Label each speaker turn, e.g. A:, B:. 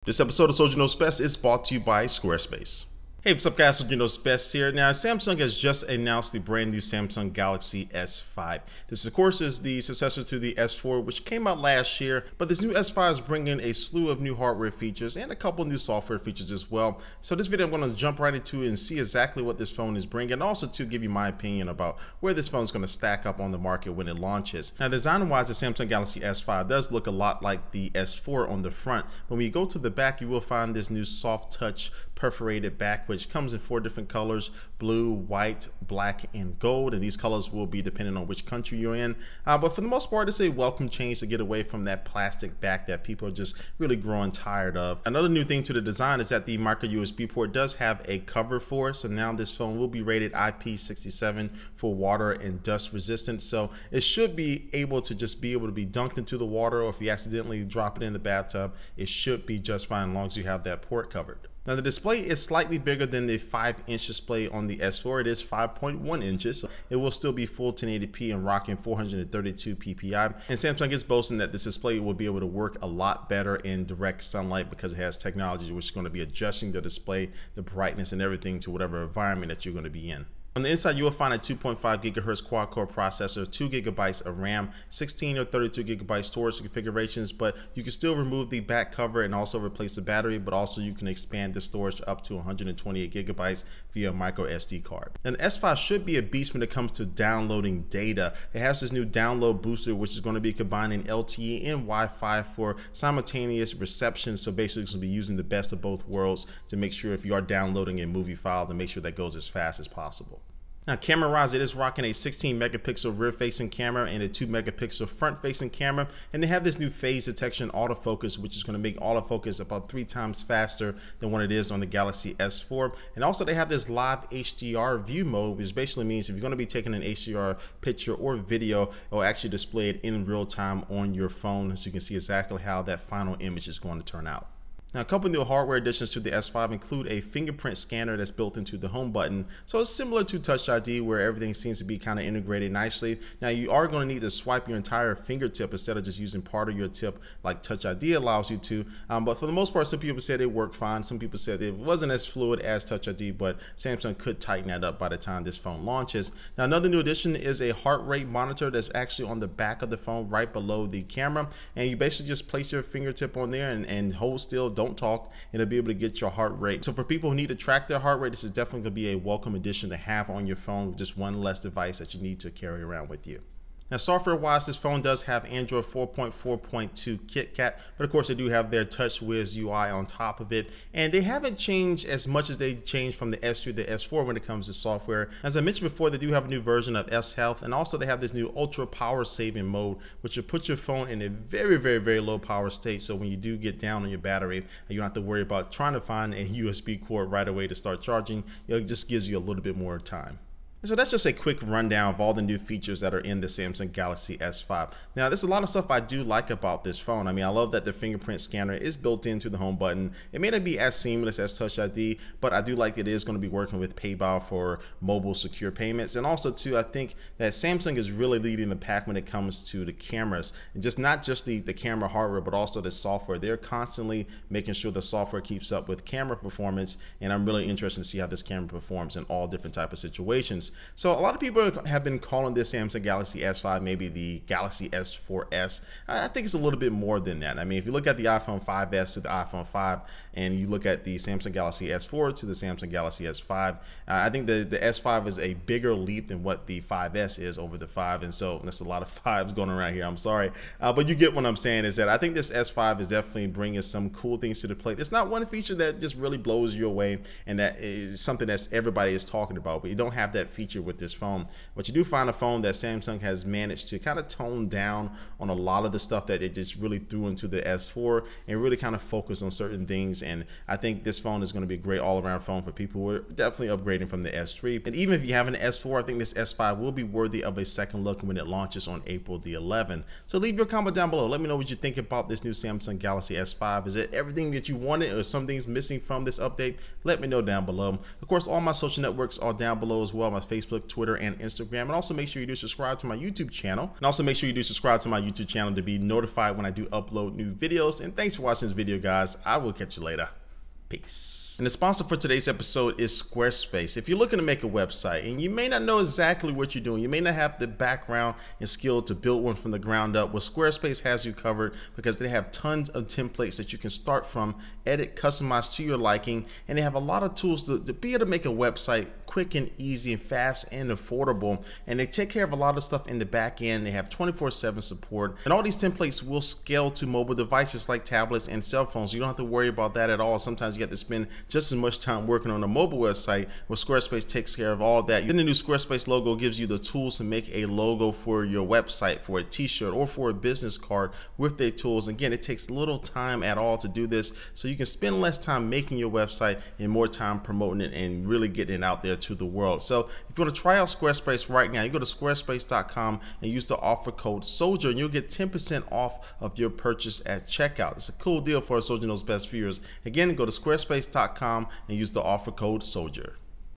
A: This episode of Soldier Knows Best is brought to you by Squarespace. Hey, what's up guys, Soldier Knows Best here. Now, Samsung has just announced the brand new Samsung Galaxy S5. This, of course, is the successor to the S4, which came out last year, but this new S5 is bringing a slew of new hardware features and a couple new software features as well. So this video, I'm going to jump right into it and see exactly what this phone is bringing, and also to give you my opinion about where this phone is going to stack up on the market when it launches. Now, design-wise, the Samsung Galaxy S5 does look a lot like the S4 on the front. When we go to the back, you will find this new soft touch perforated back, which comes in 4 different colors: blue, white, black, and gold. And these colors will be depending on which country you're in. But for the most part, it's a welcome change to get away from that plastic back that people are just really growing tired of. Another new thing to the design is that the micro USB port does have a cover for it. So now this phone will be rated IP67 for water and dust resistance. So it should be able to be dunked into the water, or if you accidentally drop it in the bathtub, it should be just fine as long as you have that port covered. Now, the display is slightly bigger than the 5-inch display on the S4. It is 5.1 inches. So it will still be full 1080p and rocking 432 ppi. And Samsung is boasting that this display will be able to work a lot better in direct sunlight because it has technology which is going to be adjusting the display, the brightness, and everything to whatever environment that you're going to be in. On the inside, you will find a 2.5 gigahertz quad-core processor, 2 gigabytes of RAM, 16 or 32 gigabyte storage configurations, but you can still remove the back cover and also replace the battery, but also you can expand the storage up to 128 gigabytes via micro SD card. And the S5 should be a beast when it comes to downloading data. It has this new download booster, which is going to be combining LTE and Wi-Fi for simultaneous reception. So basically, it's going to be using the best of both worlds to make sure if you are downloading a movie file, to make sure that goes as fast as possible. Now, camera-wise, it is rocking a 16 megapixel rear-facing camera and a 2 megapixel front-facing camera. And they have this new phase detection autofocus, which is going to make autofocus about 3 times faster than what it is on the Galaxy S4. And also, they have this live HDR view mode, which basically means if you're going to be taking an HDR picture or video, it will actually display it in real time on your phone, so you can see exactly how that final image is going to turn out. Now, a couple new hardware additions to the S5 include a fingerprint scanner that's built into the home button. So it's similar to Touch ID, where everything seems to be kind of integrated nicely. Now, you are going to need to swipe your entire fingertip instead of just using part of your tip like Touch ID allows you to. But for the most part, some people said it worked fine. Some people said it wasn't as fluid as Touch ID, but Samsung could tighten that up by the time this phone launches. Now, another new addition is a heart rate monitor that's actually on the back of the phone right below the camera. And you basically just place your fingertip on there and hold still. Don't talk, and it'll be able to get your heart rate. So for people who need to track their heart rate, this is definitely going to be a welcome addition to have on your phone, just one less device that you need to carry around with you. Now, software-wise, this phone does have Android 4.4.2 KitKat, but of course they do have their TouchWiz UI on top of it, and they haven't changed as much as they changed from the S3 to the S4 when it comes to software. As I mentioned before, they do have a new version of S Health, and also they have this new ultra power saving mode, which will put your phone in a very, very, very low power state. So when you do get down on your battery, you don't have to worry about trying to find a USB cord right away to start charging. It just gives you a little bit more time. So that's just a quick rundown of all the new features that are in the Samsung Galaxy S5. Now, there's a lot of stuff I do like about this phone. I mean, I love that the fingerprint scanner is built into the home button. It may not be as seamless as Touch ID, but I do like that it is going to be working with PayPal for mobile secure payments. And also, too, I think that Samsung is really leading the pack when it comes to the cameras. And just not just the camera hardware, but also the software. They're constantly making sure the software keeps up with camera performance. And I'm really interested to see how this camera performs in all different types of situations. So a lot of people have been calling this Samsung Galaxy S5 maybe the Galaxy S4S. I think it's a little bit more than that. I mean, if you look at the iPhone 5S to the iPhone 5, and you look at the Samsung Galaxy S4 to the Samsung Galaxy S5, I think the S5 is a bigger leap than what the 5S is over the 5. And so that's a lot of 5s going around here. I'm sorry. But you get what I'm saying, is that I think this S5 is definitely bringing some cool things to the plate. It's not one feature that just really blows you away and that is something that everybody is talking about, but you don't have that feature with this phone. But you do find a phone that Samsung has managed to kind of tone down on a lot of the stuff that it just really threw into the S4 and really kind of focus on certain things. And I think this phone is going to be a great all-around phone for people who are definitely upgrading from the S3. And even if you have an S4, I think this S5 will be worthy of a second look when it launches on April the 11th. So leave your comment down below. Let me know what you think about this new Samsung Galaxy S5. Is it everything that you wanted, or some things missing from this update? Let me know down below. Of course, all my social networks are down below as well. My Facebook, Twitter, and Instagram. And also make sure you do subscribe to my YouTube channel. And also make sure you do subscribe to my YouTube channel to be notified when I do upload new videos. And thanks for watching this video, guys. I will catch you later. Peace. And the sponsor for today's episode is Squarespace. If you're looking to make a website and you may not know exactly what you're doing, you may not have the background and skill to build one from the ground up, well, Squarespace has you covered because they have tons of templates that you can start from, edit, customize to your liking, and they have a lot of tools to be able to make a website quick and easy and fast and affordable. And they take care of a lot of stuff in the back end. They have 24/7 support, and all these templates will scale to mobile devices like tablets and cell phones. You don't have to worry about that at all. Sometimes you have to spend just as much time working on a mobile website, where Squarespace takes care of all that. Then the new Squarespace logo gives you the tools to make a logo for your website, for a t-shirt, or for a business card with their tools. Again, it takes little time at all to do this, so you can spend less time making your website and more time promoting it and really getting it out there to the world. So if you want to try out Squarespace right now, you go to squarespace.com and use the offer code SOLDIER, and you'll get 10% off of your purchase at checkout. It's a cool deal for our Soldier Knows Best viewers. Again, go to squarespace.com and use the offer code SOLDIER.